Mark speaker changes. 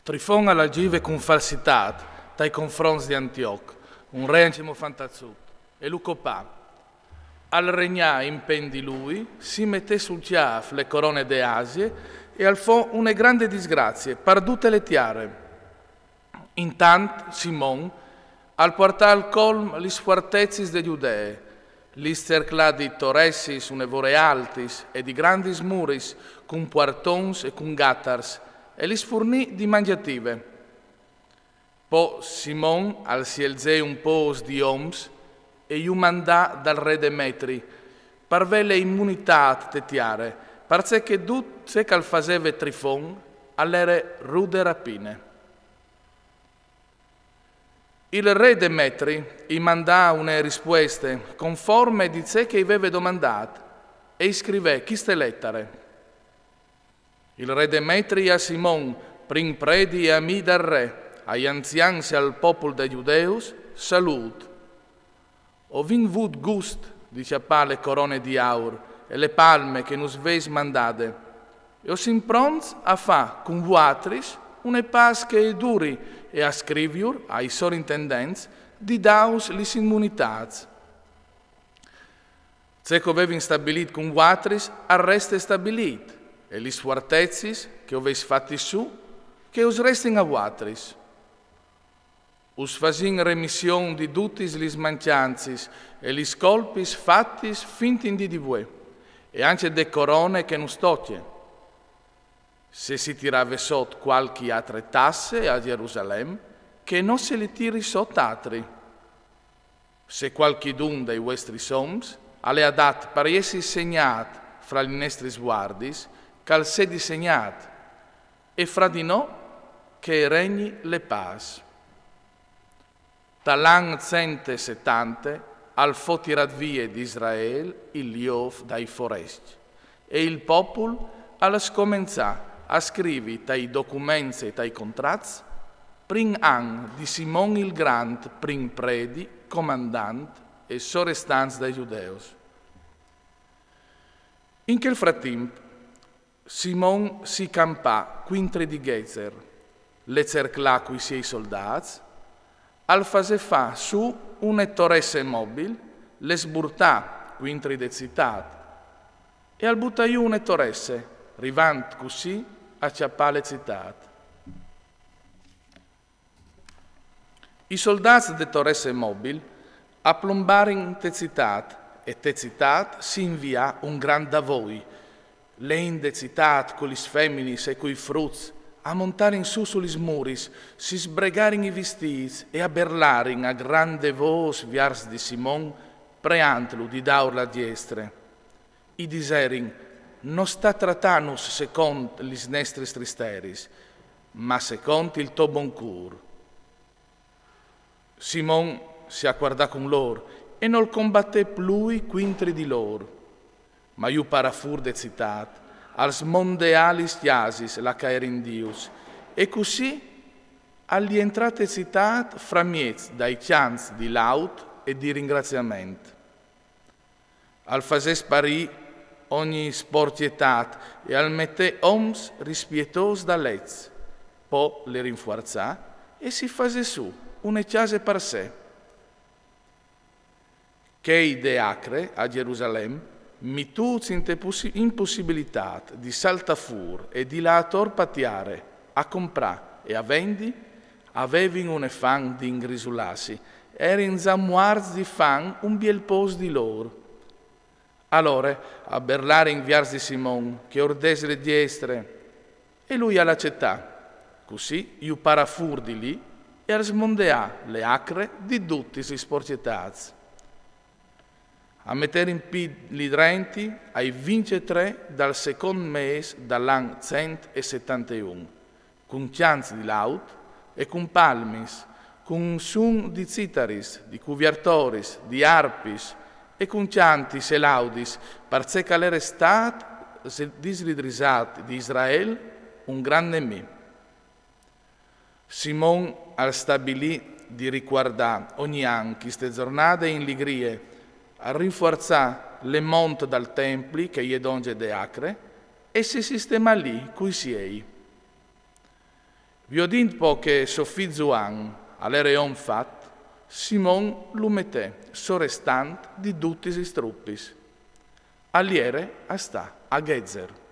Speaker 1: Trifon all'agive con falsità dai confronti di Antioch, un regimo fantazzut, e lo copà. Al regnà in pen di lui, si mette sul chiaf le corone de Asie e al fo une grande disgrazie, perdute le tiare. Intant Simon al portal colm li sfortezis de Giudee, li cercladi torressis unevore altis e di grandis muris, cum puartons e cum gattars, e li sfornì di mangiative. Po Simon al sielze un pos di oms e iu mandà dal re Demetri, parve le immunitat tetiare, parce che dut se cal faseve Trifon all'ere rude rapine. Il re Demetri gli mandà une risposte conforme di sé che aveva domandato e scrive queste lettere. Il re Demetri a Simon, prin predi e ami del re, agli anzians e al popolo de Giudeus, salut. Ho vinvut gust di ciappà le corone di aur e le palme che nus veis mandate, e ho simprons a fa con vuatris une pas che duri e a scriviur ai sorintendents di daus lis immunitats. Ceco avevi stabilit con vuatris, arreste stabilit, e lis fortezis che oveis fatti su, che us restin a vuatris. Us fasin remission di dutis lis mancianzis e lis colpis fattis fintin di voi, e anche de corone che nus tocie. Se si tirave sot qualche altre tasse a Gerusalemme, che non se li tiri sot altri. Se qualchidun dei vostri soms alle ha dat per essi segnat fra gli nostri sguardis, cal se disegnat, e fra di no che regni le pas. Talan 170 al fo tirat vie di Israel il liov dai foresti, e il popolo alla scomenzà a scrivi tai documenti e tai contrats, prin an di Simon il Grand, prin predi, comandant e sorestanz dai Giudeus. In quel frattempo, Simon si campà quintri di Gezer, le cerclà coi suoi soldati, al fase fa su une torresse mobile, le sburtà quintri de citat, e al buttaiù une torresse, rivant così a ciappale citat. I soldati de torresse mobile a plombarin te citat, e te citat si invia un gran da voi, lein de citat con lis feminis e coi fruts, a montare in su sulis muris, si sbregarin i vestiti e a berlarin a grande vos viars di Simon, preantlu di daur la diestre. I diserin, non sta tratanus second lis nestris tristeris, ma second il to bon cur. Simon si acquardà con loro e non combatté plui quintri di loro, ma iu parafur de citat, als mondealis iasis la caerindius, e così agli entrate citat fra miez dai chians di laut e di ringraziamento. Al fase sparì ogni sportietat e al mette oms rispietos da lez, po le rinforzà e si fase su une chiase per sé. Chei de acre a Gerusalemme mituz impossibilitat di saltafur e di laator patiare a comprà e a vendi, avevin un fan di ingrisulasi, erin zamuarz di fan un biel pos di loro. Allora, a berlare in viars di Simon, che ordese le diestre, e lui all'accettà, così iu parafur di lì, e al smondeà le acre di tutti si sporcietats. A mettere in piedi drenti ai 23 dal secondo mese dall'anno 171, con chianzi di laut e con palmis, con un sun di citaris, di cuviartoris, di arpis e con chiantis e laudis, parce che l'era stato disridrisat di Israele un gran nemico. Simon al stabilì di riguardare ogni anno queste giornate in ligrie, a rinforzare le monte dal templi che gli donge de acre e si sistema lì coi siei. Vi ho dint po che Sofì Zuan, all'ereon fat, Simon l'umete, sorestant di tutti i struppis. Aliere a sta a Gezer.